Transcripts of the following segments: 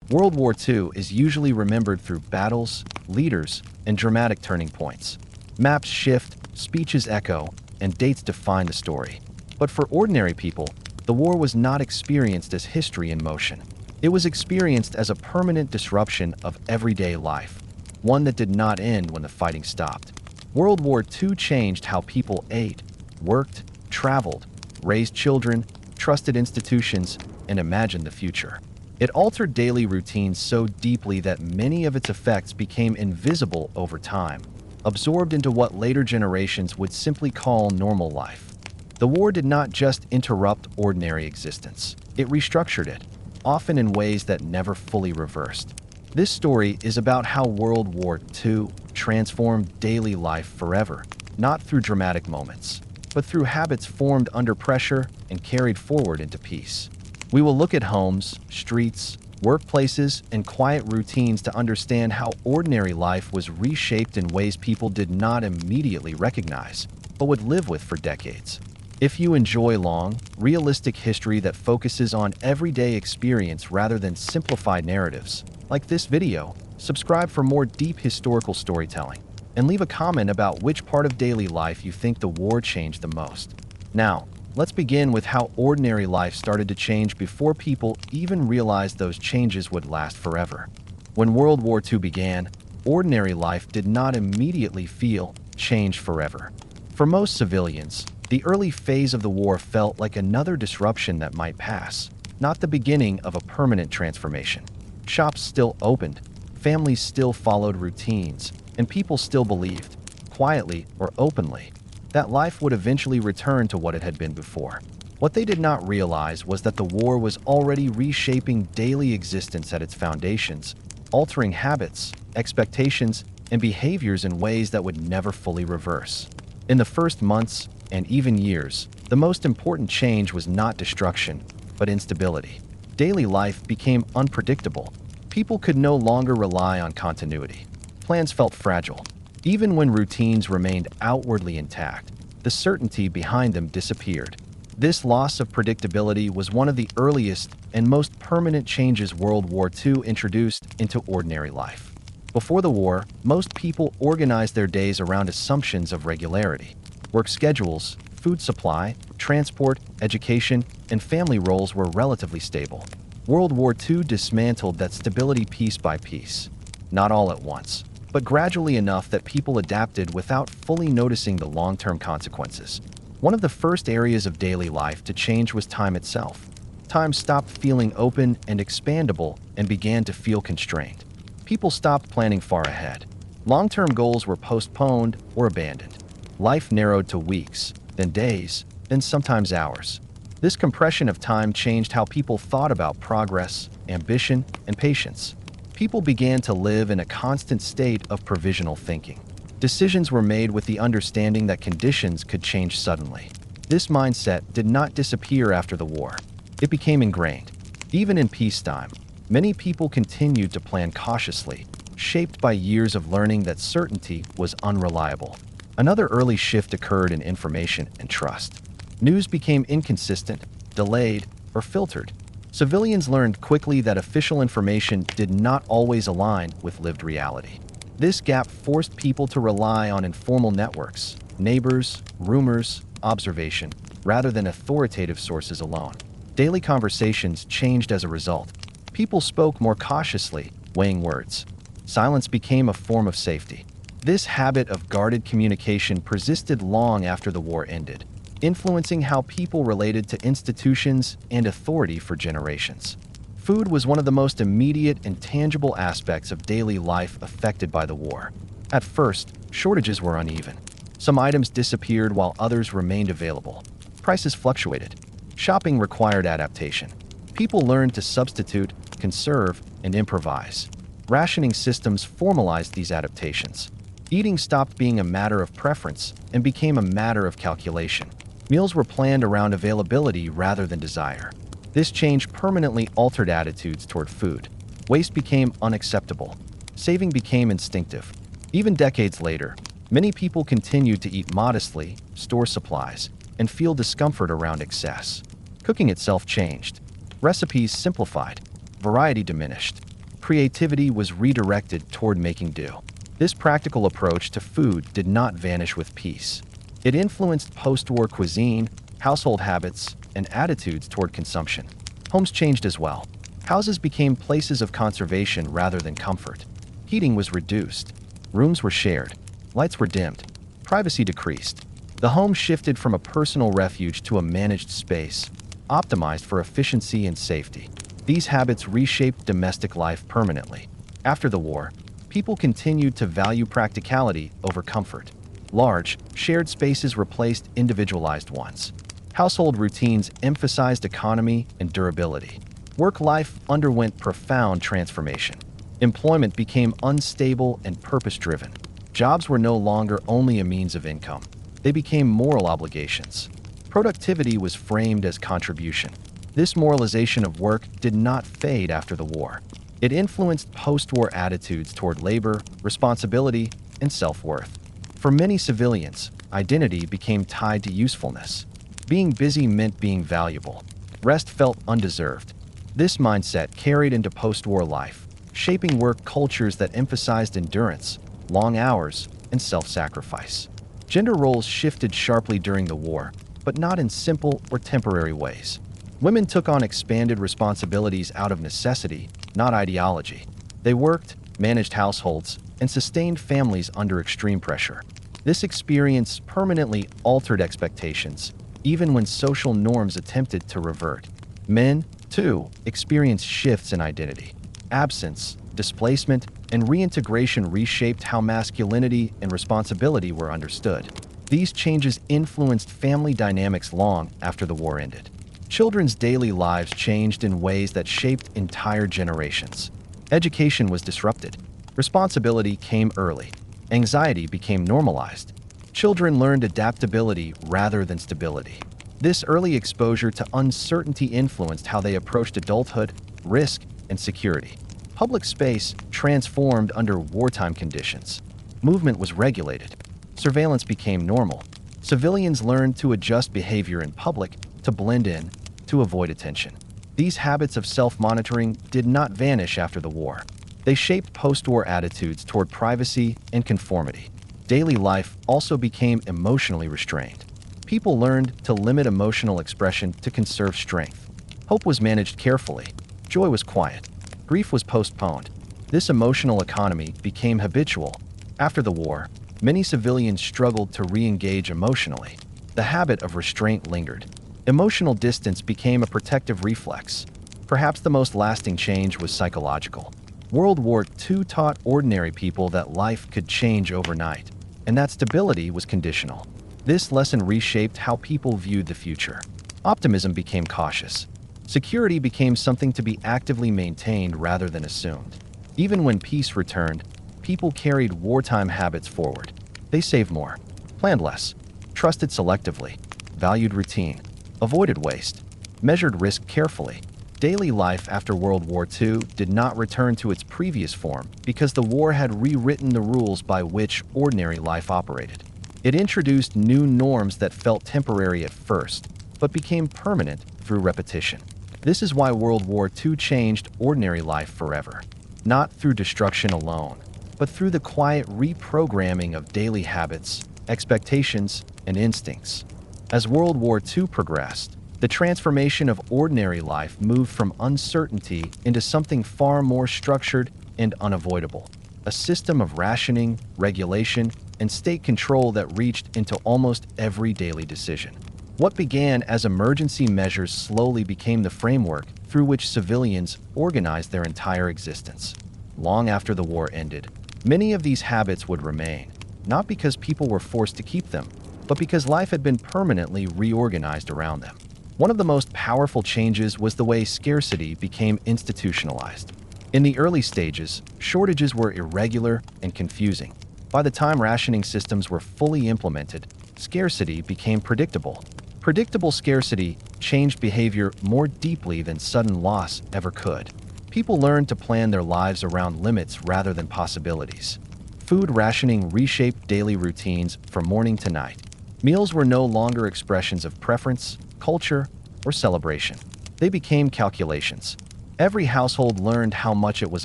World War II is usually remembered through battles, leaders, and dramatic turning points. Maps shift, speeches echo, and dates define the story. But for ordinary people, the war was not experienced as history in motion. It was experienced as a permanent disruption of everyday life, one that did not end when the fighting stopped. World War II changed how people ate, worked, traveled, raised children, trusted institutions, and imagined the future. It altered daily routines so deeply that many of its effects became invisible over time, absorbed into what later generations would simply call normal life. The war did not just interrupt ordinary existence. It restructured it, often in ways that never fully reversed. This story is about how World War II transformed daily life forever, not through dramatic moments, but through habits formed under pressure and carried forward into peace. We will look at homes, streets, workplaces, and quiet routines to understand how ordinary life was reshaped in ways people did not immediately recognize, but would live with for decades. If you enjoy long, realistic history that focuses on everyday experience rather than simplified narratives, like this video, subscribe for more deep historical storytelling, and leave a comment about which part of daily life you think the war changed the most. Now, let's begin with how ordinary life started to change before people even realized those changes would last forever. When World War II began, ordinary life did not immediately feel changed forever. For most civilians, the early phase of the war felt like another disruption that might pass, not the beginning of a permanent transformation. Shops still opened, families still followed routines, and people still believed, quietly or openly, that life would eventually return to what it had been before. What they did not realize was that the war was already reshaping daily existence at its foundations, altering habits, expectations, and behaviors in ways that would never fully reverse. In the first months, and even years, the most important change was not destruction, but instability. Daily life became unpredictable. People could no longer rely on continuity. Plans felt fragile. Even when routines remained outwardly intact, the certainty behind them disappeared. This loss of predictability was one of the earliest and most permanent changes World War II introduced into ordinary life. Before the war, most people organized their days around assumptions of regularity. Work schedules, food supply, transport, education, and family roles were relatively stable. World War II dismantled that stability piece by piece. Not all at once, but gradually enough that people adapted without fully noticing the long-term consequences. One of the first areas of daily life to change was time itself. Time stopped feeling open and expandable and began to feel constrained. People stopped planning far ahead. Long-term goals were postponed or abandoned. Life narrowed to weeks, then days, then sometimes hours. This compression of time changed how people thought about progress, ambition, and patience. People began to live in a constant state of provisional thinking. Decisions were made with the understanding that conditions could change suddenly. This mindset did not disappear after the war. It became ingrained. Even in peacetime, many people continued to plan cautiously, shaped by years of learning that certainty was unreliable. Another early shift occurred in information and trust. News became inconsistent, delayed, or filtered. Civilians learned quickly that official information did not always align with lived reality. This gap forced people to rely on informal networks, neighbors, rumors, observation, rather than authoritative sources alone. Daily conversations changed as a result. People spoke more cautiously, weighing words. Silence became a form of safety. This habit of guarded communication persisted long after the war ended, influencing how people related to institutions and authority for generations. Food was one of the most immediate and tangible aspects of daily life affected by the war. At first, shortages were uneven. Some items disappeared while others remained available. Prices fluctuated. Shopping required adaptation. People learned to substitute, conserve, and improvise. Rationing systems formalized these adaptations. Eating stopped being a matter of preference and became a matter of calculation. Meals were planned around availability rather than desire. This change permanently altered attitudes toward food. Waste became unacceptable. Saving became instinctive. Even decades later, many people continued to eat modestly, store supplies, and feel discomfort around excess. Cooking itself changed. Recipes simplified. Variety diminished. creativity was redirected toward making do. This practical approach to food did not vanish with peace. It influenced post-war cuisine, household habits, and attitudes toward consumption. Homes changed as well. Houses became places of conservation rather than comfort. Heating was reduced. Rooms were shared. Lights were dimmed. Privacy decreased. The home shifted from a personal refuge to a managed space, optimized for efficiency and safety. These habits reshaped domestic life permanently. After the war, people continued to value practicality over comfort. Large, shared spaces replaced individualized ones. Household routines emphasized economy and durability. Work life underwent profound transformation. Employment became unstable and purpose-driven. Jobs were no longer only a means of income. They became moral obligations. Productivity was framed as contribution. This moralization of work did not fade after the war. It influenced post-war attitudes toward labor, responsibility, and self-worth. For many civilians, identity became tied to usefulness. Being busy meant being valuable. Rest felt undeserved. This mindset carried into post-war life, shaping work cultures that emphasized endurance, long hours, and self-sacrifice. Gender roles shifted sharply during the war, but not in simple or temporary ways. Women took on expanded responsibilities out of necessity, not ideology. They worked, managed households, and sustained families under extreme pressure. This experience permanently altered expectations, even when social norms attempted to revert. Men, too, experienced shifts in identity. Absence, displacement, and reintegration reshaped how masculinity and responsibility were understood. These changes influenced family dynamics long after the war ended. Children's daily lives changed in ways that shaped entire generations. Education was disrupted. Responsibility came early. Anxiety became normalized. Children learned adaptability rather than stability. This early exposure to uncertainty influenced how they approached adulthood, risk, and security. Public space transformed under wartime conditions. Movement was regulated. Surveillance became normal. Civilians learned to adjust behavior in public, to blend in, to avoid attention. These habits of self-monitoring did not vanish after the war. They shaped post-war attitudes toward privacy and conformity. Daily life also became emotionally restrained. People learned to limit emotional expression to conserve strength. Hope was managed carefully. Joy was quiet. Grief was postponed. This emotional economy became habitual. After the war, many civilians struggled to re-engage emotionally. The habit of restraint lingered. Emotional distance became a protective reflex. Perhaps the most lasting change was psychological. World War II taught ordinary people that life could change overnight, and that stability was conditional. This lesson reshaped how people viewed the future. Optimism became cautious. Security became something to be actively maintained rather than assumed. Even when peace returned, people carried wartime habits forward. They saved more, planned less, trusted selectively, valued routine, avoided waste, measured risk carefully. Daily life after World War II did not return to its previous form because the war had rewritten the rules by which ordinary life operated. It introduced new norms that felt temporary at first, but became permanent through repetition. This is why World War II changed ordinary life forever. Not through destruction alone, but through the quiet reprogramming of daily habits, expectations, and instincts. As World War II progressed, the transformation of ordinary life moved from uncertainty into something far more structured and unavoidable. A system of rationing, regulation, and state control that reached into almost every daily decision. What began as emergency measures slowly became the framework through which civilians organized their entire existence. Long after the war ended, many of these habits would remain, not because people were forced to keep them, but because life had been permanently reorganized around them. One of the most powerful changes was the way scarcity became institutionalized. In the early stages, shortages were irregular and confusing. By the time rationing systems were fully implemented, scarcity became predictable. Predictable scarcity changed behavior more deeply than sudden loss ever could. People learned to plan their lives around limits rather than possibilities. Food rationing reshaped daily routines from morning to night. Meals were no longer expressions of preference, culture, or celebration. They became calculations. Every household learned how much it was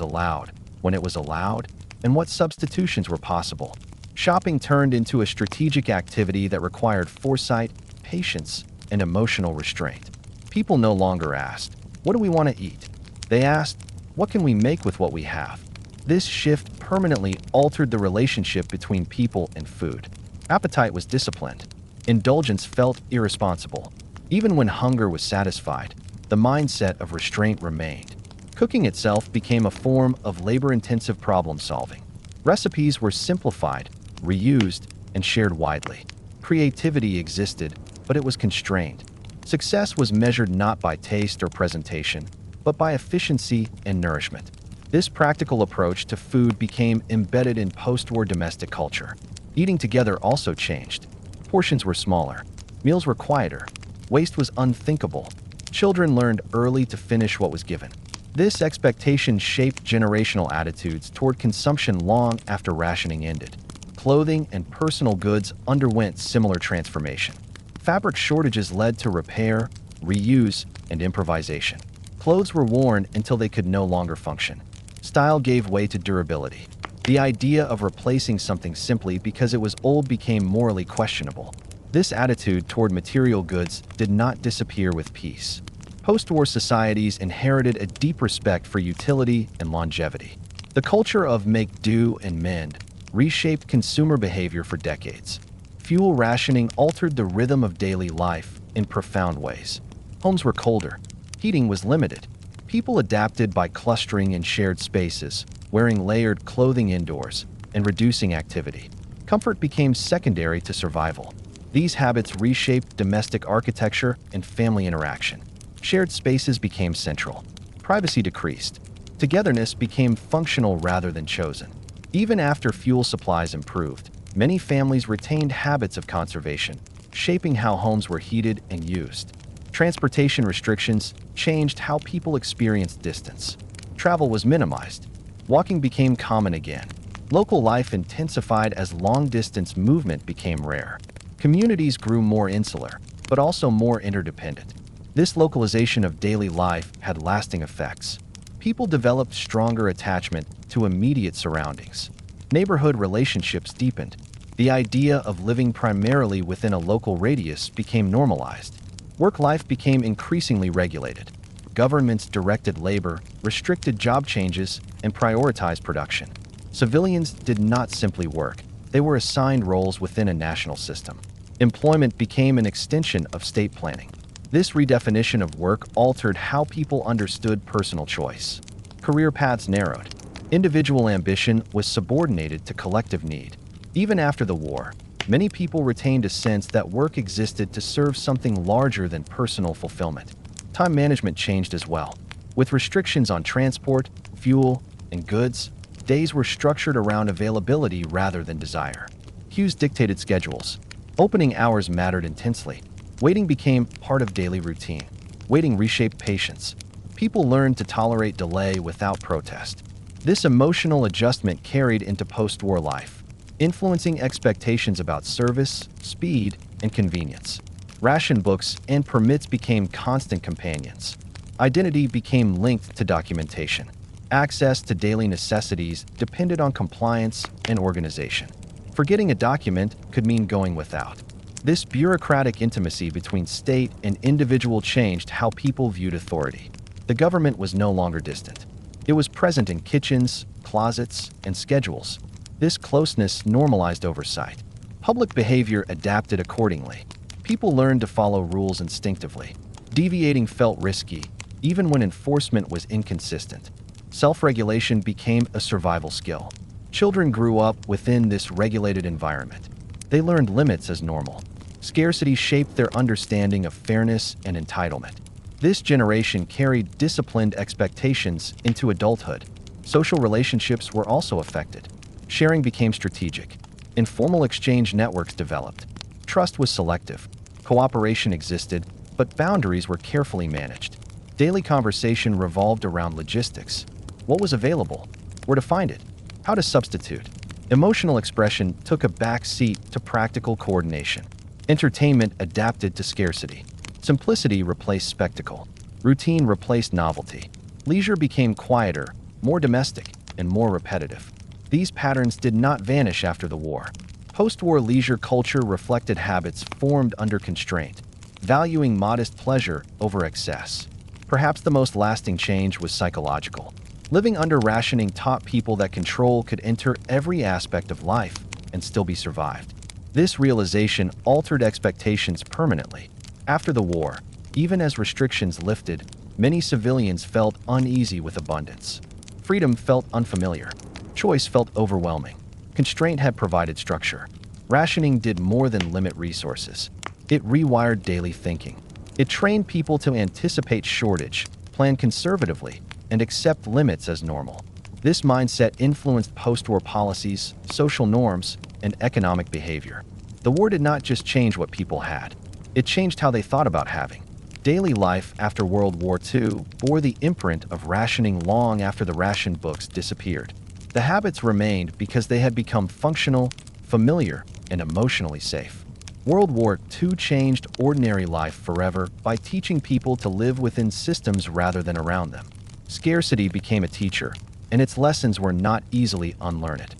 allowed, when it was allowed, and what substitutions were possible. Shopping turned into a strategic activity that required foresight, patience, and emotional restraint. People no longer asked, "What do we want to eat?" They asked, "What can we make with what we have?" This shift permanently altered the relationship between people and food. Appetite was disciplined. Indulgence felt irresponsible. Even when hunger was satisfied, the mindset of restraint remained. Cooking itself became a form of labor-intensive problem-solving. Recipes were simplified, reused, and shared widely. Creativity existed, but it was constrained. Success was measured not by taste or presentation, but by efficiency and nourishment. This practical approach to food became embedded in post-war domestic culture. Eating together also changed. Portions were smaller. Meals were quieter. Waste was unthinkable. Children learned early to finish what was given. This expectation shaped generational attitudes toward consumption long after rationing ended. Clothing and personal goods underwent similar transformation. Fabric shortages led to repair, reuse, and improvisation. Clothes were worn until they could no longer function. Style gave way to durability. The idea of replacing something simply because it was old became morally questionable. This attitude toward material goods did not disappear with peace. Post-war societies inherited a deep respect for utility and longevity. The culture of make do and mend reshaped consumer behavior for decades. Fuel rationing altered the rhythm of daily life in profound ways. Homes were colder. Heating was limited. People adapted by clustering in shared spaces, wearing layered clothing indoors, and reducing activity. Comfort became secondary to survival. These habits reshaped domestic architecture and family interaction. Shared spaces became central. Privacy decreased. Togetherness became functional rather than chosen. Even after fuel supplies improved, many families retained habits of conservation, shaping how homes were heated and used. Transportation restrictions changed how people experienced distance. Travel was minimized. Walking became common again. Local life intensified as long-distance movement became rare. Communities grew more insular, but also more interdependent. This localization of daily life had lasting effects. People developed stronger attachment to immediate surroundings. Neighborhood relationships deepened. The idea of living primarily within a local radius became normalized. Work life became increasingly regulated. Governments directed labor, restricted job changes, and prioritized production. Civilians did not simply work. They were assigned roles within a national system. Employment became an extension of state planning. This redefinition of work altered how people understood personal choice. Career paths narrowed. Individual ambition was subordinated to collective need. Even after the war, many people retained a sense that work existed to serve something larger than personal fulfillment. Time management changed as well. With restrictions on transport, fuel, and goods, days were structured around availability rather than desire. Queues dictated schedules. Opening hours mattered intensely. Waiting became part of daily routine. Waiting reshaped patience. People learned to tolerate delay without protest. This emotional adjustment carried into post-war life, influencing expectations about service, speed, and convenience. Ration books and permits became constant companions. Identity became linked to documentation. Access to daily necessities depended on compliance and organization. Forgetting a document could mean going without. This bureaucratic intimacy between state and individual changed how people viewed authority. The government was no longer distant. It was present in kitchens, closets, and schedules. This closeness normalized oversight. Public behavior adapted accordingly. People learned to follow rules instinctively. Deviating felt risky, even when enforcement was inconsistent. Self-regulation became a survival skill. Children grew up within this regulated environment. They learned limits as normal. Scarcity shaped their understanding of fairness and entitlement. This generation carried disciplined expectations into adulthood. Social relationships were also affected. Sharing became strategic. Informal exchange networks developed. Trust was selective. Cooperation existed, but boundaries were carefully managed. Daily conversation revolved around logistics. What was available? Where to find it? How to substitute? Emotional expression took a back seat to practical coordination. Entertainment adapted to scarcity. Simplicity replaced spectacle. Routine replaced novelty. Leisure became quieter, more domestic, and more repetitive. These patterns did not vanish after the war. Post-war leisure culture reflected habits formed under constraint, valuing modest pleasure over excess. Perhaps the most lasting change was psychological. Living under rationing taught people that control could enter every aspect of life and still be survived. This realization altered expectations permanently. After the war, even as restrictions lifted, many civilians felt uneasy with abundance. Freedom felt unfamiliar. Choice felt overwhelming. Constraint had provided structure. Rationing did more than limit resources. It rewired daily thinking. It trained people to anticipate shortage, plan conservatively, and accept limits as normal. This mindset influenced post-war policies, social norms, and economic behavior. The war did not just change what people had. It changed how they thought about having. Daily life after World War II bore the imprint of rationing long after the ration books disappeared. The habits remained because they had become functional, familiar, and emotionally safe. World War II changed ordinary life forever by teaching people to live within systems rather than around them. Scarcity became a teacher, and its lessons were not easily unlearned.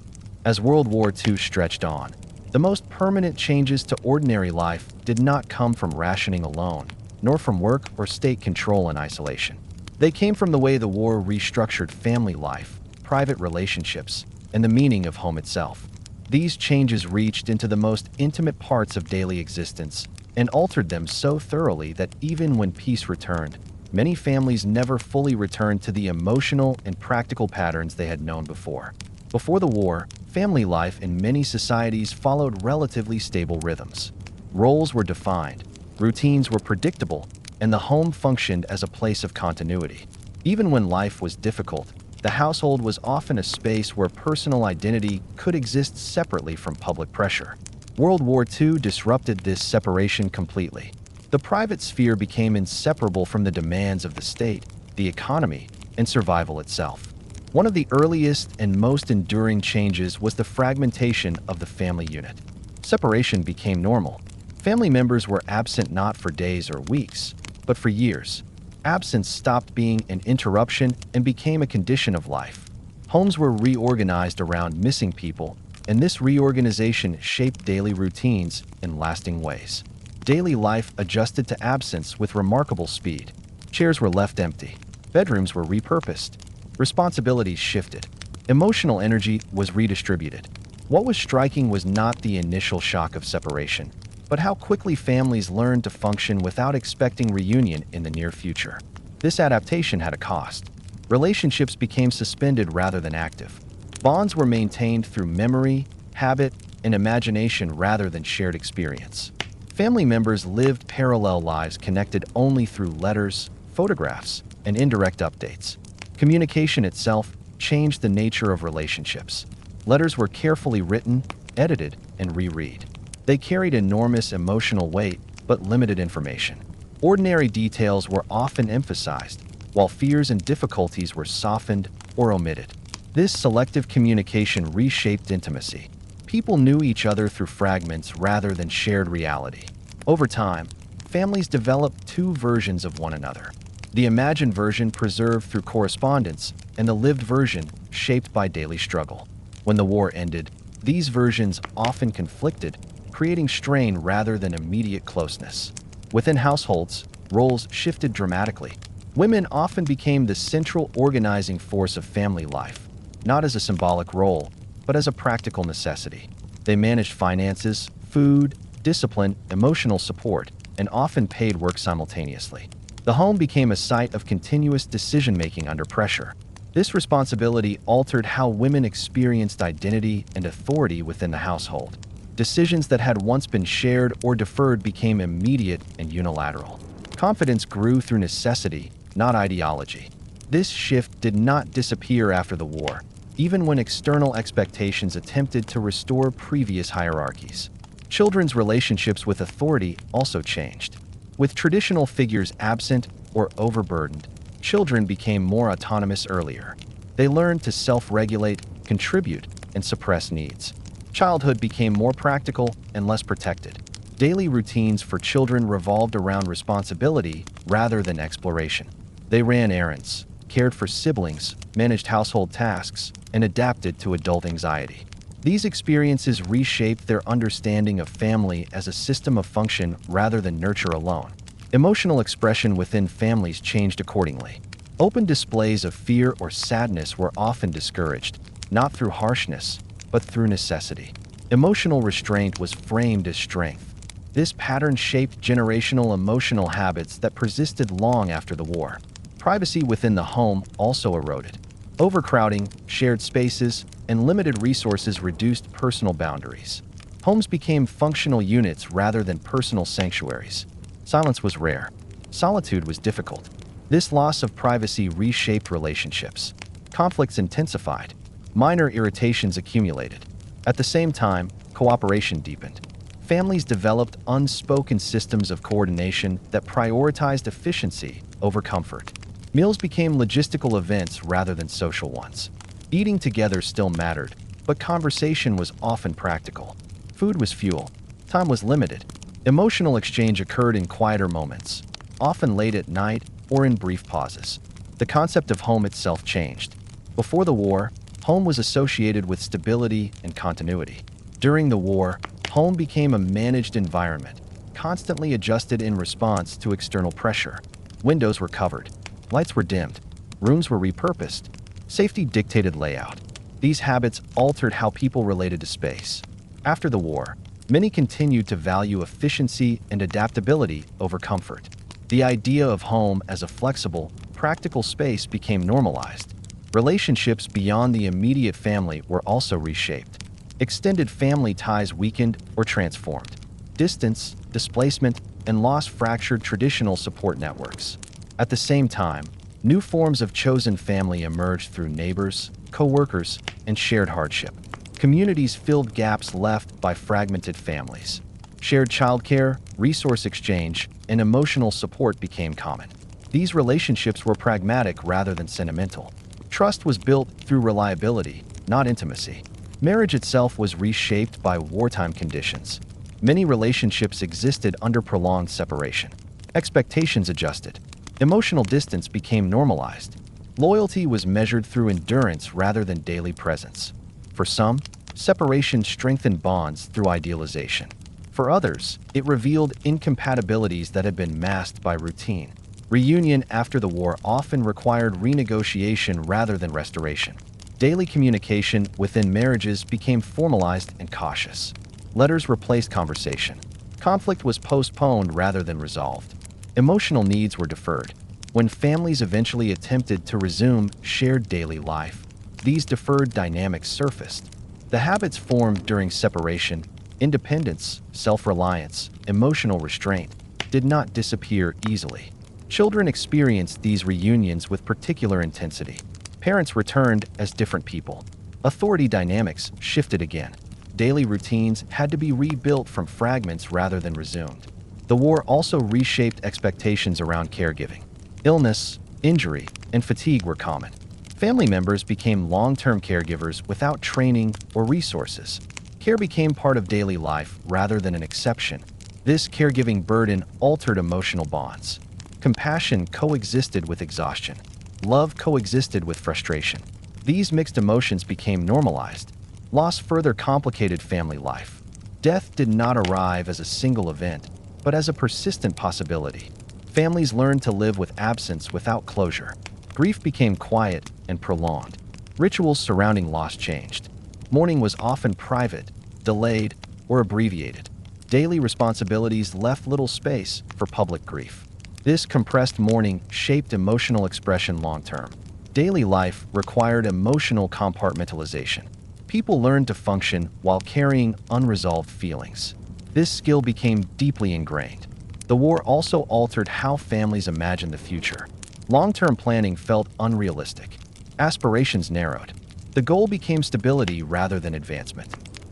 As World War II stretched on, the most permanent changes to ordinary life did not come from rationing alone, nor from work or state control in isolation. They came from the way the war restructured family life, private relationships, and the meaning of home itself. These changes reached into the most intimate parts of daily existence and altered them so thoroughly that even when peace returned, many families never fully returned to the emotional and practical patterns they had known before. Before the war, family life in many societies followed relatively stable rhythms. Roles were defined, routines were predictable, and the home functioned as a place of continuity. Even when life was difficult, the household was often a space where personal identity could exist separately from public pressure. World War II disrupted this separation completely. The private sphere became inseparable from the demands of the state, the economy, and survival itself. One of the earliest and most enduring changes was the fragmentation of the family unit. Separation became normal. Family members were absent not for days or weeks, but for years. Absence stopped being an interruption and became a condition of life. Homes were reorganized around missing people, and this reorganization shaped daily routines in lasting ways. Daily life adjusted to absence with remarkable speed. Chairs were left empty. Bedrooms were repurposed. Responsibilities shifted. Emotional energy was redistributed. What was striking was not the initial shock of separation, but how quickly families learned to function without expecting reunion in the near future. This adaptation had a cost. Relationships became suspended rather than active. Bonds were maintained through memory, habit, and imagination rather than shared experience. Family members lived parallel lives connected only through letters, photographs, and indirect updates. Communication itself changed the nature of relationships. Letters were carefully written, edited, and reread. They carried enormous emotional weight, but limited information. Ordinary details were often emphasized, while fears and difficulties were softened or omitted. This selective communication reshaped intimacy. People knew each other through fragments rather than shared reality. Over time, families developed two versions of one another. The imagined version preserved through correspondence, and the lived version shaped by daily struggle. When the war ended, these versions often conflicted, creating strain rather than immediate closeness. Within households, roles shifted dramatically. Women often became the central organizing force of family life, not as a symbolic role, but as a practical necessity. They managed finances, food, discipline, emotional support, and often paid work simultaneously. The home became a site of continuous decision-making under pressure. This responsibility altered how women experienced identity and authority within the household. Decisions that had once been shared or deferred became immediate and unilateral. Confidence grew through necessity, not ideology. This shift did not disappear after the war, even when external expectations attempted to restore previous hierarchies. Children's relationships with authority also changed. With traditional figures absent or overburdened, children became more autonomous earlier. They learned to self-regulate, contribute, and suppress needs. Childhood became more practical and less protected. Daily routines for children revolved around responsibility rather than exploration. They ran errands, cared for siblings, managed household tasks, and adapted to adult anxiety. These experiences reshaped their understanding of family as a system of function rather than nurture alone. Emotional expression within families changed accordingly. Open displays of fear or sadness were often discouraged, not through harshness, but through necessity. Emotional restraint was framed as strength. This pattern shaped generational emotional habits that persisted long after the war. Privacy within the home also eroded. Overcrowding, shared spaces, and limited resources reduced personal boundaries. Homes became functional units rather than personal sanctuaries. Silence was rare. Solitude was difficult. This loss of privacy reshaped relationships. Conflicts intensified. Minor irritations accumulated. At the same time, cooperation deepened. Families developed unspoken systems of coordination that prioritized efficiency over comfort. Meals became logistical events rather than social ones. Eating together still mattered, but conversation was often practical. Food was fuel. Time was limited. Emotional exchange occurred in quieter moments, often late at night or in brief pauses. The concept of home itself changed. Before the war, home was associated with stability and continuity. During the war, home became a managed environment, constantly adjusted in response to external pressure. Windows were covered. Lights were dimmed. Rooms were repurposed. Safety dictated layout. These habits altered how people related to space. After the war, many continued to value efficiency and adaptability over comfort. The idea of home as a flexible, practical space became normalized. Relationships beyond the immediate family were also reshaped. Extended family ties weakened or transformed. Distance, displacement, and loss fractured traditional support networks. At the same time, new forms of chosen family emerged through neighbors, co-workers, and shared hardship. Communities filled gaps left by fragmented families. Shared childcare, resource exchange, and emotional support became common. These relationships were pragmatic rather than sentimental. Trust was built through reliability, not intimacy. Marriage itself was reshaped by wartime conditions. Many relationships existed under prolonged separation. Expectations adjusted. Emotional distance became normalized. Loyalty was measured through endurance rather than daily presence. For some, separation strengthened bonds through idealization. For others, it revealed incompatibilities that had been masked by routine. Reunion after the war often required renegotiation rather than restoration. Daily communication within marriages became formalized and cautious. Letters replaced conversation. Conflict was postponed rather than resolved. Emotional needs were deferred. When families eventually attempted to resume shared daily life, these deferred dynamics surfaced. The habits formed during separation, independence, self-reliance, emotional restraint, did not disappear easily. Children experienced these reunions with particular intensity. Parents returned as different people. Authority dynamics shifted again. Daily routines had to be rebuilt from fragments rather than resumed. The war also reshaped expectations around caregiving. Illness, injury, and fatigue were common. Family members became long-term caregivers without training or resources. Care became part of daily life rather than an exception. This caregiving burden altered emotional bonds. Compassion coexisted with exhaustion. Love coexisted with frustration. These mixed emotions became normalized. Loss further complicated family life. Death did not arrive as a single event, but as a persistent possibility. Families learned to live with absence without closure. Grief became quiet and prolonged. Rituals surrounding loss changed. Mourning was often private, delayed, or abbreviated. Daily responsibilities left little space for public grief. This compressed mourning shaped emotional expression long-term. Daily life required emotional compartmentalization. People learned to function while carrying unresolved feelings. This skill became deeply ingrained. The war also altered how families imagined the future. Long-term planning felt unrealistic. Aspirations narrowed. The goal became stability rather than advancement.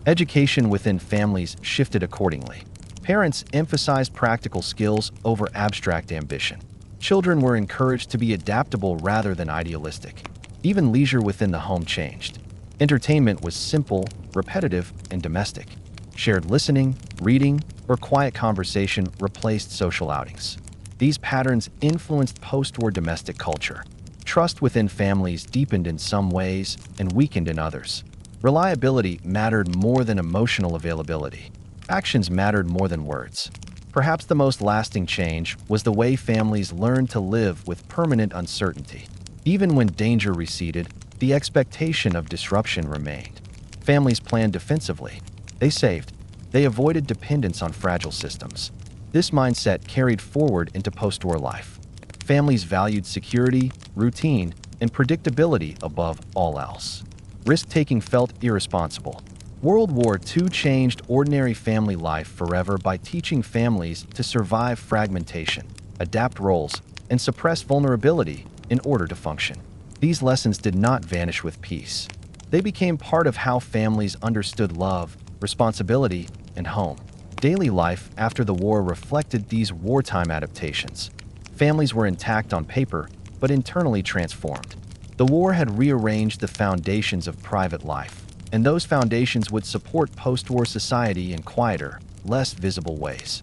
Education within families shifted accordingly. Parents emphasized practical skills over abstract ambition. Children were encouraged to be adaptable rather than idealistic. Even leisure within the home changed. Entertainment was simple, repetitive, and domestic. Shared listening, reading, or quiet conversation replaced social outings. These patterns influenced post-war domestic culture. Trust within families deepened in some ways and weakened in others. Reliability mattered more than emotional availability. Actions mattered more than words. Perhaps the most lasting change was the way families learned to live with permanent uncertainty. Even when danger receded, the expectation of disruption remained. Families planned defensively. They saved. They avoided dependence on fragile systems. This mindset carried forward into post-war life. Families valued security, routine, and predictability above all else. Risk-taking felt irresponsible. World War II changed ordinary family life forever by teaching families to survive fragmentation, adapt roles, and suppress vulnerability in order to function. These lessons did not vanish with peace. They became part of how families understood love, responsibility, and home. Daily life after the war reflected these wartime adaptations. Families were intact on paper, but internally transformed. The war had rearranged the foundations of private life, and those foundations would support post-war society in quieter, less visible ways.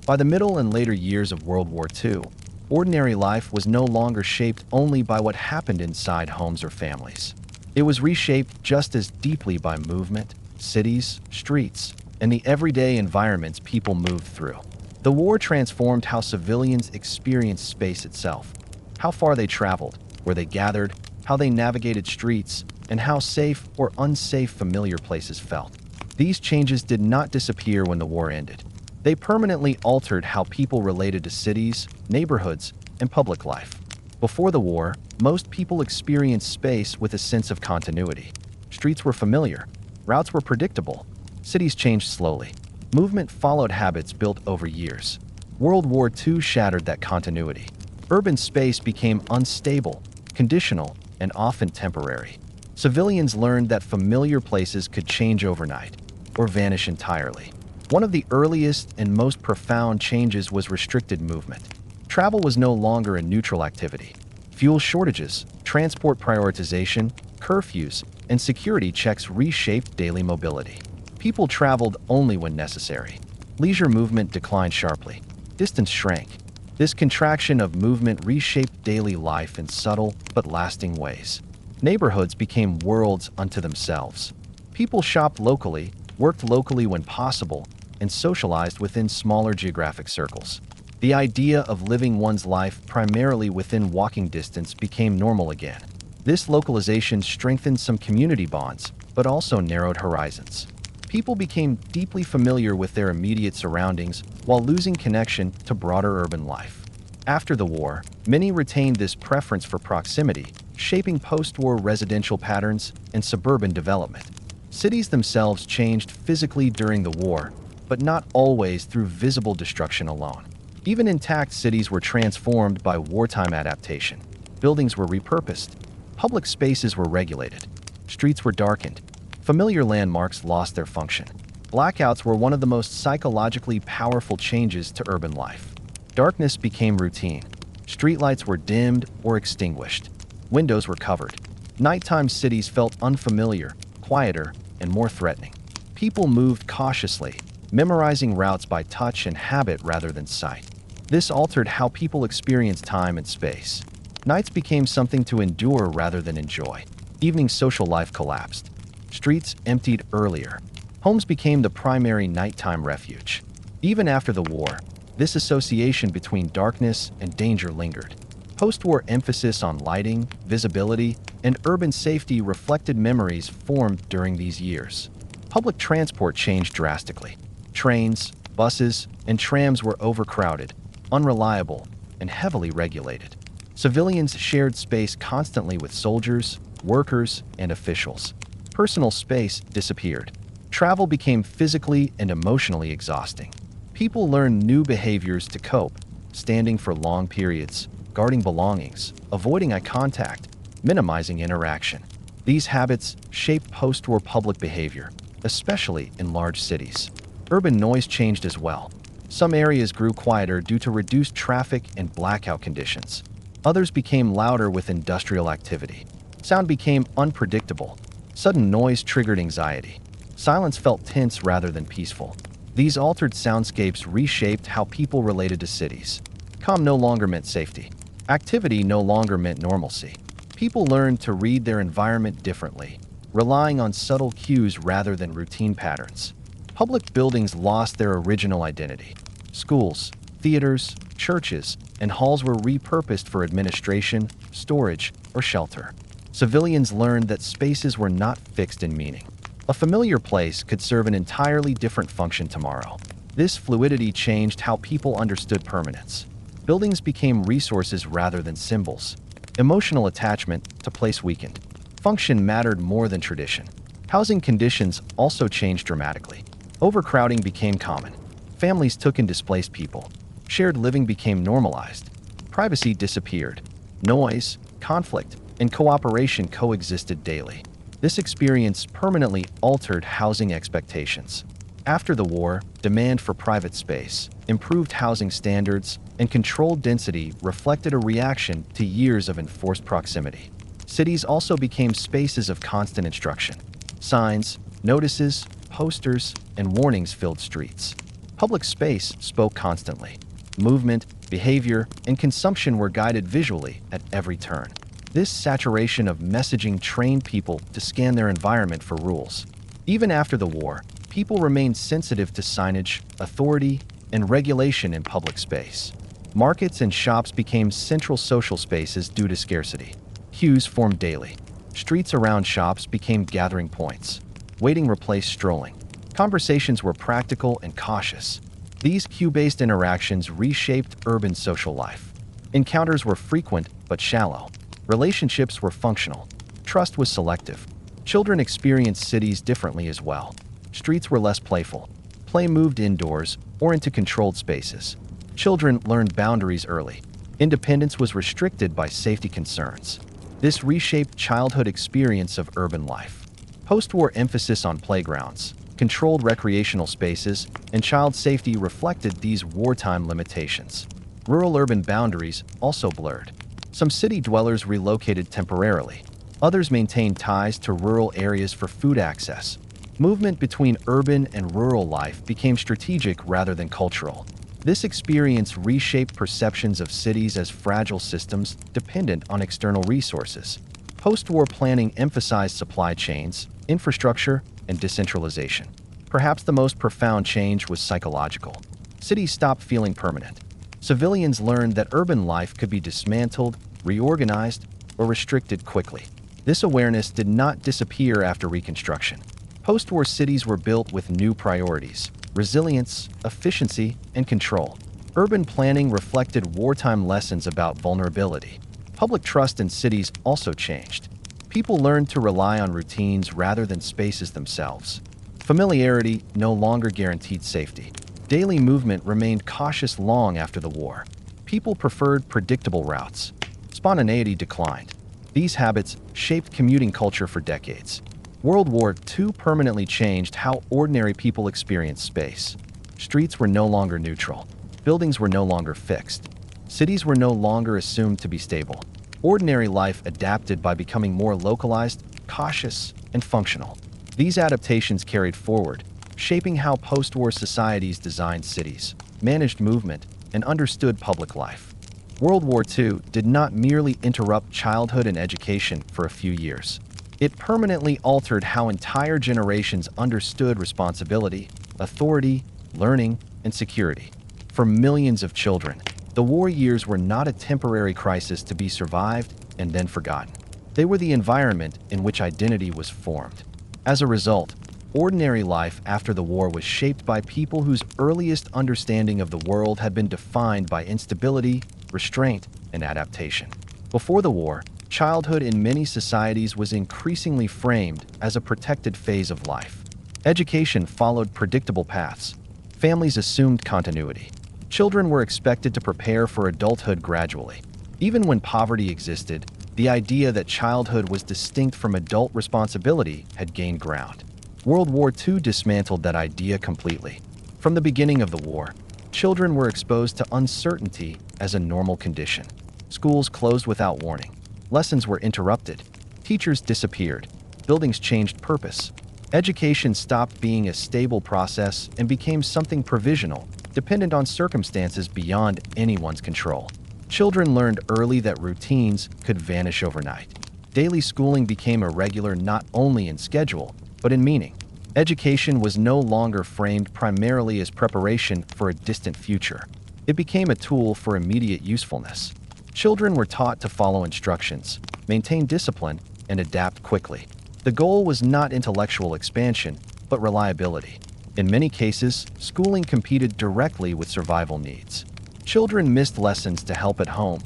By the middle and later years of World War II, ordinary life was no longer shaped only by what happened inside homes or families. It was reshaped just as deeply by movement, cities, streets, and the everyday environments people moved through. The war transformed how civilians experienced space itself, how far they traveled, where they gathered, how they navigated streets, and how safe or unsafe familiar places felt. These changes did not disappear when the war ended. They permanently altered how people related to cities, neighborhoods, and public life. Before the war, most people experienced space with a sense of continuity. Streets were familiar, routes were predictable, cities changed slowly. Movement followed habits built over years. World War II shattered that continuity. Urban space became unstable, conditional, and often temporary. Civilians learned that familiar places could change overnight or vanish entirely. One of the earliest and most profound changes was restricted movement. Travel was no longer a neutral activity. Fuel shortages, transport prioritization, curfews, and security checks reshaped daily mobility. People traveled only when necessary. Leisure movement declined sharply. Distance shrank. This contraction of movement reshaped daily life in subtle but lasting ways. Neighborhoods became worlds unto themselves. People shopped locally, worked locally when possible, and socialized within smaller geographic circles. The idea of living one's life primarily within walking distance became normal again. This localization strengthened some community bonds, but also narrowed horizons. People became deeply familiar with their immediate surroundings while losing connection to broader urban life. After the war, many retained this preference for proximity, shaping post-war residential patterns and suburban development. Cities themselves changed physically during the war, but not always through visible destruction alone. Even intact cities were transformed by wartime adaptation. Buildings were repurposed. Public spaces were regulated. Streets were darkened. Familiar landmarks lost their function. Blackouts were one of the most psychologically powerful changes to urban life. Darkness became routine. Streetlights were dimmed or extinguished. Windows were covered. Nighttime cities felt unfamiliar, quieter, and more threatening. People moved cautiously, memorizing routes by touch and habit rather than sight. This altered how people experienced time and space. Nights became something to endure rather than enjoy. Evening social life collapsed. Streets emptied earlier. Homes became the primary nighttime refuge. Even after the war, this association between darkness and danger lingered. Post-war emphasis on lighting, visibility, and urban safety reflected memories formed during these years. Public transport changed drastically. Trains, buses, and trams were overcrowded, unreliable, and heavily regulated. Civilians shared space constantly with soldiers, workers, and officials. Personal space disappeared. Travel became physically and emotionally exhausting. People learned new behaviors to cope, standing for long periods, guarding belongings, avoiding eye contact, minimizing interaction. These habits shaped post-war public behavior, especially in large cities. Urban noise changed as well. Some areas grew quieter due to reduced traffic and blackout conditions. Others became louder with industrial activity. Sound became unpredictable. Sudden noise triggered anxiety. Silence felt tense rather than peaceful. These altered soundscapes reshaped how people related to cities. Calm no longer meant safety. Activity no longer meant normalcy. People learned to read their environment differently, relying on subtle cues rather than routine patterns. Public buildings lost their original identity. Schools, theaters, churches, and halls were repurposed for administration, storage, or shelter. Civilians learned that spaces were not fixed in meaning. A familiar place could serve an entirely different function tomorrow. This fluidity changed how people understood permanence. Buildings became resources rather than symbols. Emotional attachment to place weakened. Function mattered more than tradition. Housing conditions also changed dramatically. Overcrowding became common. Families took in displaced people. Shared living became normalized. Privacy disappeared. Noise, conflict, and cooperation coexisted daily. This experience permanently altered housing expectations. After the war, demand for private space, improved housing standards, and controlled density reflected a reaction to years of enforced proximity. Cities also became spaces of constant instruction. Signs, notices, posters, and warnings filled streets. Public space spoke constantly. Movement, behavior, and consumption were guided visually at every turn. This saturation of messaging trained people to scan their environment for rules. Even after the war, people remained sensitive to signage, authority, and regulation in public space. Markets and shops became central social spaces due to scarcity. Queues formed daily. Streets around shops became gathering points. Waiting replaced strolling. Conversations were practical and cautious. These queue-based interactions reshaped urban social life. Encounters were frequent but shallow. Relationships were functional. Trust was selective. Children experienced cities differently as well. Streets were less playful. Play moved indoors or into controlled spaces. Children learned boundaries early. Independence was restricted by safety concerns. This reshaped childhood experience of urban life. Post-war emphasis on playgrounds, controlled recreational spaces, and child safety reflected these wartime limitations. Rural-urban boundaries also blurred. Some city dwellers relocated temporarily. Others maintained ties to rural areas for food access. Movement between urban and rural life became strategic rather than cultural. This experience reshaped perceptions of cities as fragile systems dependent on external resources. Post-war planning emphasized supply chains, infrastructure, and decentralization. Perhaps the most profound change was psychological. Cities stopped feeling permanent. Civilians learned that urban life could be dismantled, reorganized, or restricted quickly. This awareness did not disappear after Reconstruction. Post-war cities were built with new priorities: resilience, efficiency, and control. Urban planning reflected wartime lessons about vulnerability. Public trust in cities also changed. People learned to rely on routines rather than spaces themselves. Familiarity no longer guaranteed safety. Daily movement remained cautious long after the war. People preferred predictable routes. Spontaneity declined. These habits shaped commuting culture for decades. World War II permanently changed how ordinary people experienced space. Streets were no longer neutral. Buildings were no longer fixed. Cities were no longer assumed to be stable. Ordinary life adapted by becoming more localized, cautious, and functional. These adaptations carried forward, shaping how post-war societies designed cities, managed movement, and understood public life. World War II did not merely interrupt childhood and education for a few years. It permanently altered how entire generations understood responsibility, authority, learning, and security. For millions of children, the war years were not a temporary crisis to be survived and then forgotten. They were the environment in which identity was formed. As a result, ordinary life after the war was shaped by people whose earliest understanding of the world had been defined by instability, restraint, and adaptation. Before the war, childhood in many societies was increasingly framed as a protected phase of life. Education followed predictable paths. Families assumed continuity. Children were expected to prepare for adulthood gradually. Even when poverty existed, the idea that childhood was distinct from adult responsibility had gained ground. World War II dismantled that idea completely. From the beginning of the war, children were exposed to uncertainty as a normal condition. Schools closed without warning. Lessons were interrupted. Teachers disappeared. Buildings changed purpose. Education stopped being a stable process and became something provisional, dependent on circumstances beyond anyone's control. Children learned early that routines could vanish overnight. Daily schooling became irregular not only in schedule, but in meaning. Education was no longer framed primarily as preparation for a distant future. It became a tool for immediate usefulness. Children were taught to follow instructions, maintain discipline, and adapt quickly. The goal was not intellectual expansion, but reliability. In many cases, schooling competed directly with survival needs. Children missed lessons to help at home,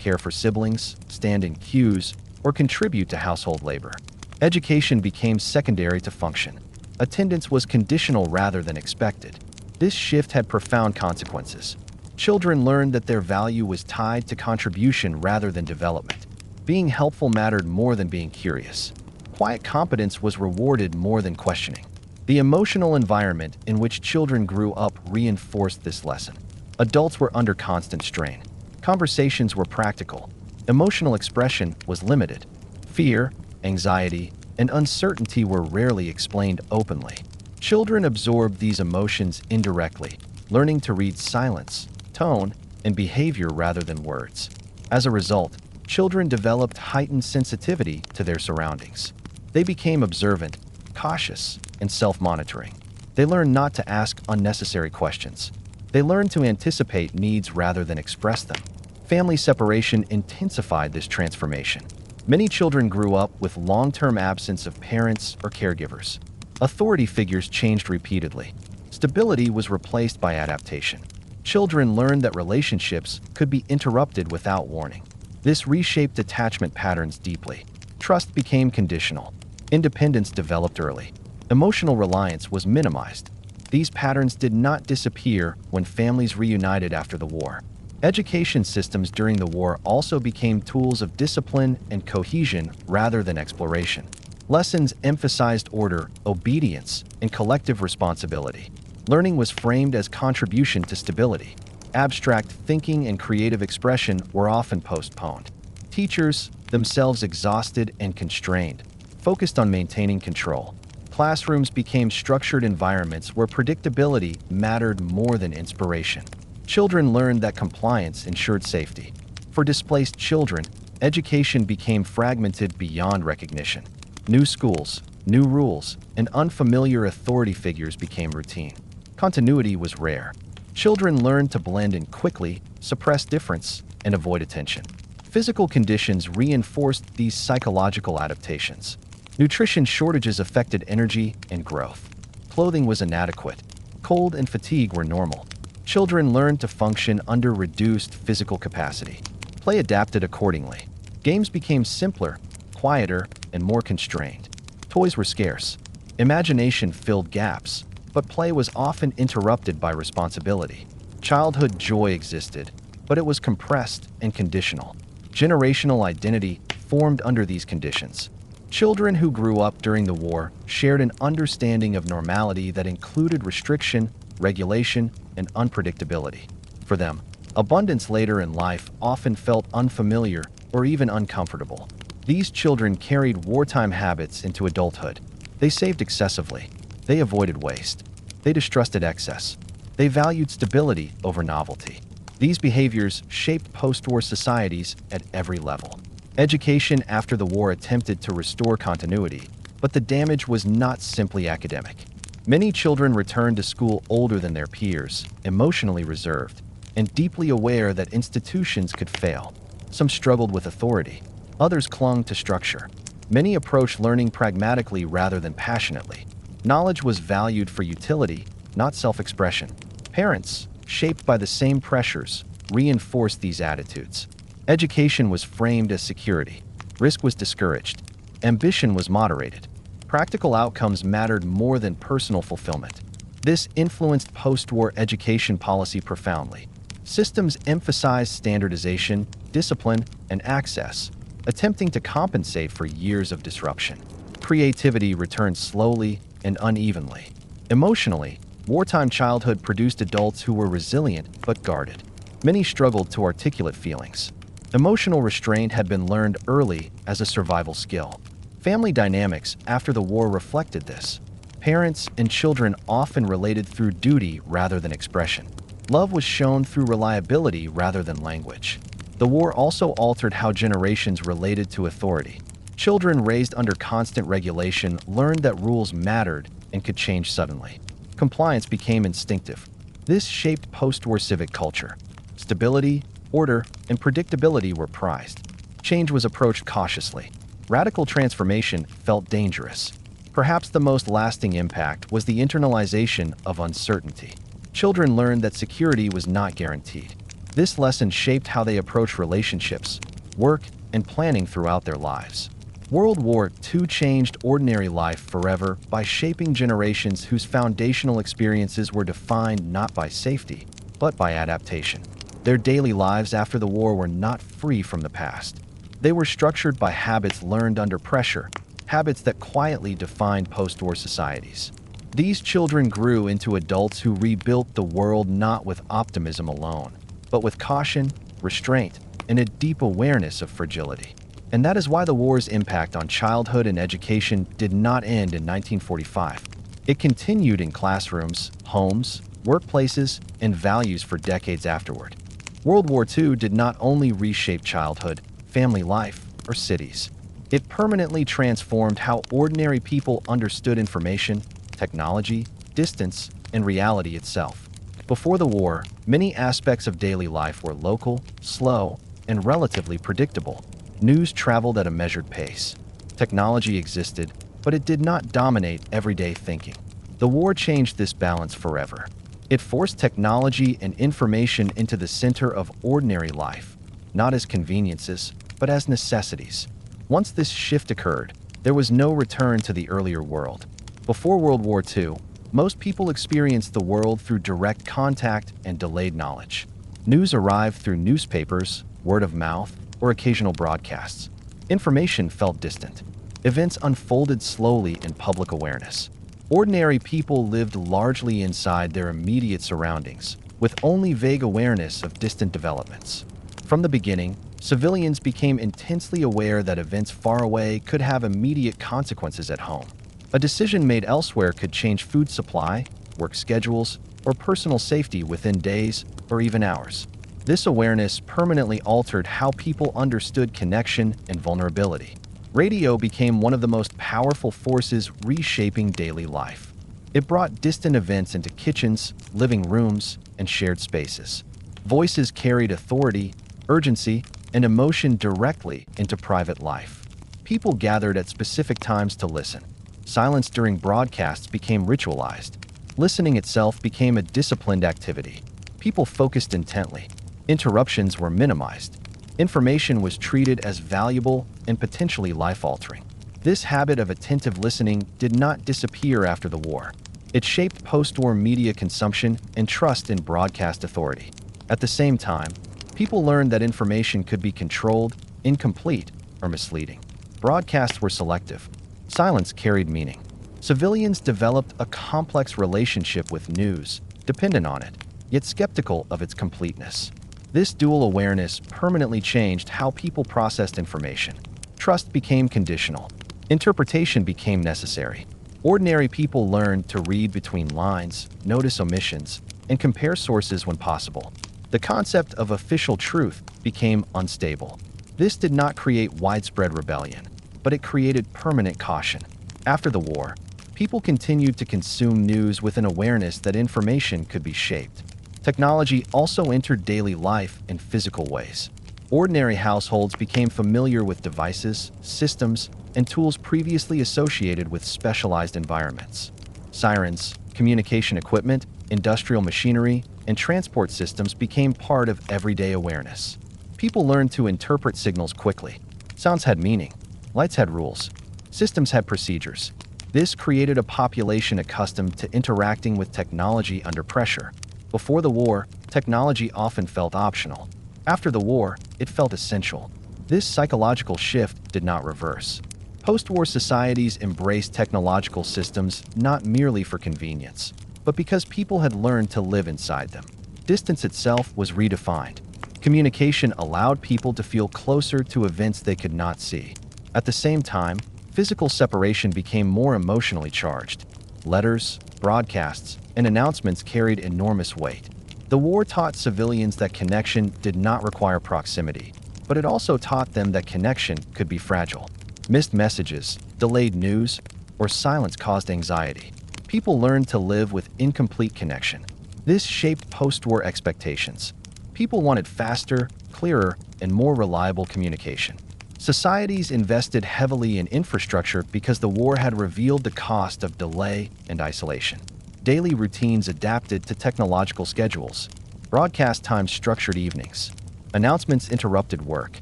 care for siblings, stand in queues, or contribute to household labor. Education became secondary to function. Attendance was conditional rather than expected. This shift had profound consequences. Children learned that their value was tied to contribution rather than development. Being helpful mattered more than being curious. Quiet competence was rewarded more than questioning. The emotional environment in which children grew up reinforced this lesson. Adults were under constant strain. Conversations were practical. Emotional expression was limited. Fear, anxiety, and uncertainty were rarely explained openly. Children absorbed these emotions indirectly, learning to read silence, tone, and behavior rather than words. As a result, children developed heightened sensitivity to their surroundings. They became observant, cautious, and self-monitoring. They learned not to ask unnecessary questions. They learned to anticipate needs rather than express them. Family separation intensified this transformation. Many children grew up with long-term absence of parents or caregivers. Authority figures changed repeatedly. Stability was replaced by adaptation. Children learned that relationships could be interrupted without warning. This reshaped attachment patterns deeply. Trust became conditional. Independence developed early. Emotional reliance was minimized. These patterns did not disappear when families reunited after the war. Education systems during the war also became tools of discipline and cohesion rather than exploration. Lessons emphasized order, obedience, and collective responsibility. Learning was framed as contribution to stability. Abstract thinking and creative expression were often postponed. Teachers, themselves exhausted and constrained, focused on maintaining control. Classrooms became structured environments where predictability mattered more than inspiration. Children learned that compliance ensured safety. For displaced children, education became fragmented beyond recognition. New schools, new rules, and unfamiliar authority figures became routine. Continuity was rare. Children learned to blend in quickly, suppress difference, and avoid attention. Physical conditions reinforced these psychological adaptations. Nutrition shortages affected energy and growth. Clothing was inadequate. Cold and fatigue were normal. Children learned to function under reduced physical capacity. Play adapted accordingly. Games became simpler, quieter, and more constrained. Toys were scarce. Imagination filled gaps, but play was often interrupted by responsibility. Childhood joy existed, but it was compressed and conditional. Generational identity formed under these conditions. Children who grew up during the war shared an understanding of normality that included restriction, regulation, and unpredictability. For them, abundance later in life often felt unfamiliar or even uncomfortable. These children carried wartime habits into adulthood. They saved excessively. They avoided waste. They distrusted excess. They valued stability over novelty. These behaviors shaped post-war societies at every level. Education after the war attempted to restore continuity, but the damage was not simply academic. Many children returned to school older than their peers, emotionally reserved, and deeply aware that institutions could fail. Some struggled with authority. Others clung to structure. Many approached learning pragmatically rather than passionately. Knowledge was valued for utility, not self-expression. Parents, shaped by the same pressures, reinforced these attitudes. Education was framed as security. Risk was discouraged. Ambition was moderated. Practical outcomes mattered more than personal fulfillment. This influenced post-war education policy profoundly. Systems emphasized standardization, discipline, and access, attempting to compensate for years of disruption. Creativity returned slowly and unevenly. Emotionally, wartime childhood produced adults who were resilient but guarded. Many struggled to articulate feelings. Emotional restraint had been learned early as a survival skill. Family dynamics after the war reflected this. Parents and children often related through duty rather than expression. Love was shown through reliability rather than language. The war also altered how generations related to authority. Children raised under constant regulation learned that rules mattered and could change suddenly. Compliance became instinctive. This shaped post-war civic culture. Stability, order, and predictability were prized. Change was approached cautiously. Radical transformation felt dangerous. Perhaps the most lasting impact was the internalization of uncertainty. Children learned that security was not guaranteed. This lesson shaped how they approach relationships, work, and planning throughout their lives. World War II changed ordinary life forever by shaping generations whose foundational experiences were defined not by safety, but by adaptation. Their daily lives after the war were not free from the past. They were structured by habits learned under pressure, habits that quietly defined post-war societies. These children grew into adults who rebuilt the world not with optimism alone, but with caution, restraint, and a deep awareness of fragility. And that is why the war's impact on childhood and education did not end in 1945. It continued in classrooms, homes, workplaces, and values for decades afterward. World War II did not only reshape childhood, family life, or cities. It permanently transformed how ordinary people understood information, technology, distance, and reality itself. Before the war, many aspects of daily life were local, slow, and relatively predictable. News traveled at a measured pace. Technology existed, but it did not dominate everyday thinking. The war changed this balance forever. It forced technology and information into the center of ordinary life, not as conveniences, but as necessities. Once this shift occurred, there was no return to the earlier world. Before World War II, most people experienced the world through direct contact and delayed knowledge. News arrived through newspapers, word of mouth, or occasional broadcasts. Information felt distant. Events unfolded slowly in public awareness. Ordinary people lived largely inside their immediate surroundings, with only vague awareness of distant developments. From the beginning, civilians became intensely aware that events far away could have immediate consequences at home. A decision made elsewhere could change food supply, work schedules, or personal safety within days or even hours. This awareness permanently altered how people understood connection and vulnerability. Radio became one of the most powerful forces reshaping daily life. It brought distant events into kitchens, living rooms, and shared spaces. Voices carried authority, urgency, and emotion directly into private life. People gathered at specific times to listen. Silence during broadcasts became ritualized. Listening itself became a disciplined activity. People focused intently. Interruptions were minimized. Information was treated as valuable and potentially life-altering. This habit of attentive listening did not disappear after the war. It shaped post-war media consumption and trust in broadcast authority. At the same time, people learned that information could be controlled, incomplete, or misleading. Broadcasts were selective. Silence carried meaning. Civilians developed a complex relationship with news, dependent on it, yet skeptical of its completeness. This dual awareness permanently changed how people processed information. Trust became conditional. Interpretation became necessary. Ordinary people learned to read between lines, notice omissions, and compare sources when possible. The concept of official truth became unstable. This did not create widespread rebellion, but it created permanent caution. After the war, people continued to consume news with an awareness that information could be shaped. Technology also entered daily life in physical ways. Ordinary households became familiar with devices, systems, and tools previously associated with specialized environments. Sirens, communication equipment, industrial machinery, and transport systems became part of everyday awareness. People learned to interpret signals quickly. Sounds had meaning. Lights had rules. Systems had procedures. This created a population accustomed to interacting with technology under pressure. Before the war, technology often felt optional. After the war, it felt essential. This psychological shift did not reverse. Post-war societies embraced technological systems not merely for convenience, but because people had learned to live inside them. Distance itself was redefined. Communication allowed people to feel closer to events they could not see. At the same time, physical separation became more emotionally charged. Letters, broadcasts, and announcements carried enormous weight. The war taught civilians that connection did not require proximity, but it also taught them that connection could be fragile. Missed messages, delayed news, or silence caused anxiety. People learned to live with incomplete connection. This shaped post-war expectations. People wanted faster, clearer, and more reliable communication. Societies invested heavily in infrastructure because the war had revealed the cost of delay and isolation. Daily routines adapted to technological schedules. Broadcast times structured evenings. Announcements interrupted work.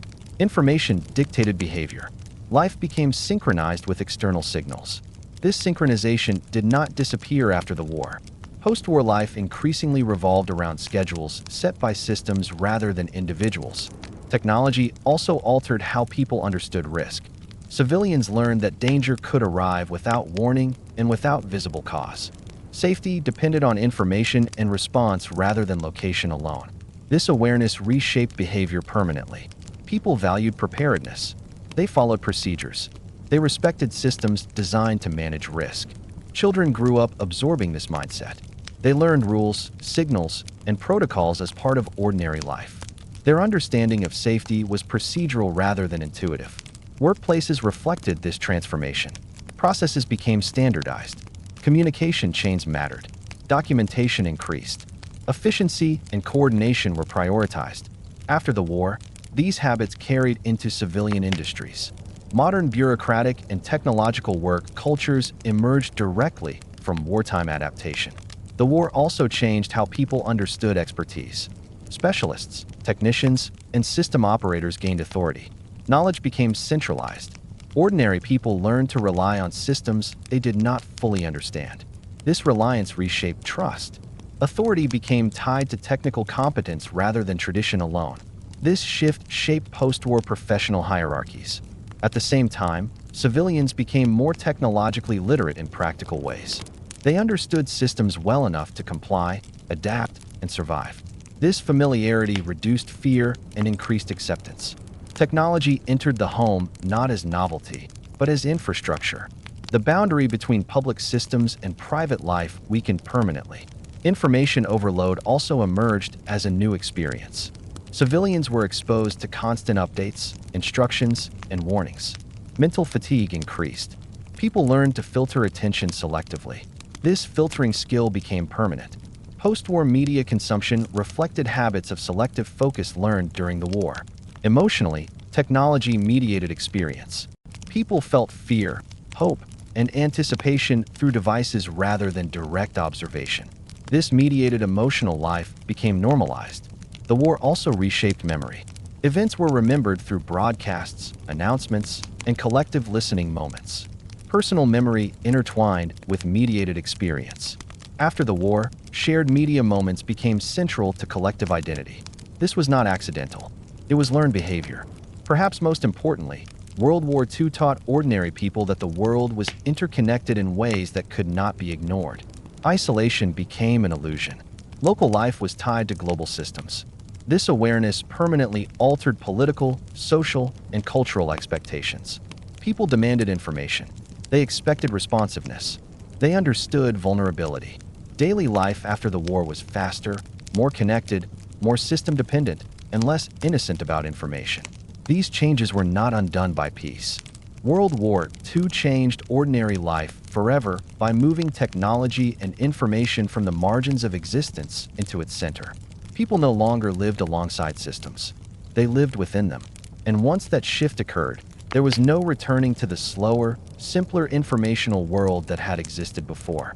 Information dictated behavior. Life became synchronized with external signals. This synchronization did not disappear after the war. Post-war life increasingly revolved around schedules set by systems rather than individuals. Technology also altered how people understood risk. Civilians learned that danger could arrive without warning and without visible cause. Safety depended on information and response rather than location alone. This awareness reshaped behavior permanently. People valued preparedness. They followed procedures. They respected systems designed to manage risk. Children grew up absorbing this mindset. They learned rules, signals, and protocols as part of ordinary life. Their understanding of safety was procedural rather than intuitive. Workplaces reflected this transformation. Processes became standardized. Communication chains mattered. Documentation increased. Efficiency and coordination were prioritized. After the war, these habits carried into civilian industries. Modern bureaucratic and technological work cultures emerged directly from wartime adaptation. The war also changed how people understood expertise. Specialists, technicians, and system operators gained authority. Knowledge became centralized. Ordinary people learned to rely on systems they did not fully understand. This reliance reshaped trust. Authority became tied to technical competence rather than tradition alone. This shift shaped post-war professional hierarchies. At the same time, civilians became more technologically literate in practical ways. They understood systems well enough to comply, adapt, and survive. This familiarity reduced fear and increased acceptance. Technology entered the home not as novelty, but as infrastructure. The boundary between public systems and private life weakened permanently. Information overload also emerged as a new experience. Civilians were exposed to constant updates, instructions, and warnings. Mental fatigue increased. People learned to filter attention selectively. This filtering skill became permanent. Post-war media consumption reflected habits of selective focus learned during the war. Emotionally, technology mediated experience. People felt fear, hope, and anticipation through devices rather than direct observation. This mediated emotional life became normalized. The war also reshaped memory. Events were remembered through broadcasts, announcements, and collective listening moments. Personal memory intertwined with mediated experience. After the war, shared media moments became central to collective identity. This was not accidental. It was learned behavior. Perhaps most importantly, World War II taught ordinary people that the world was interconnected in ways that could not be ignored. Isolation became an illusion. Local life was tied to global systems. This awareness permanently altered political, social, and cultural expectations. People demanded information. They expected responsiveness. They understood vulnerability. Daily life after the war was faster, more connected, more system-dependent, and less innocent about information. These changes were not undone by peace. World War II changed ordinary life forever by moving technology and information from the margins of existence into its center. People no longer lived alongside systems. They lived within them. And once that shift occurred, there was no returning to the slower, simpler informational world that had existed before.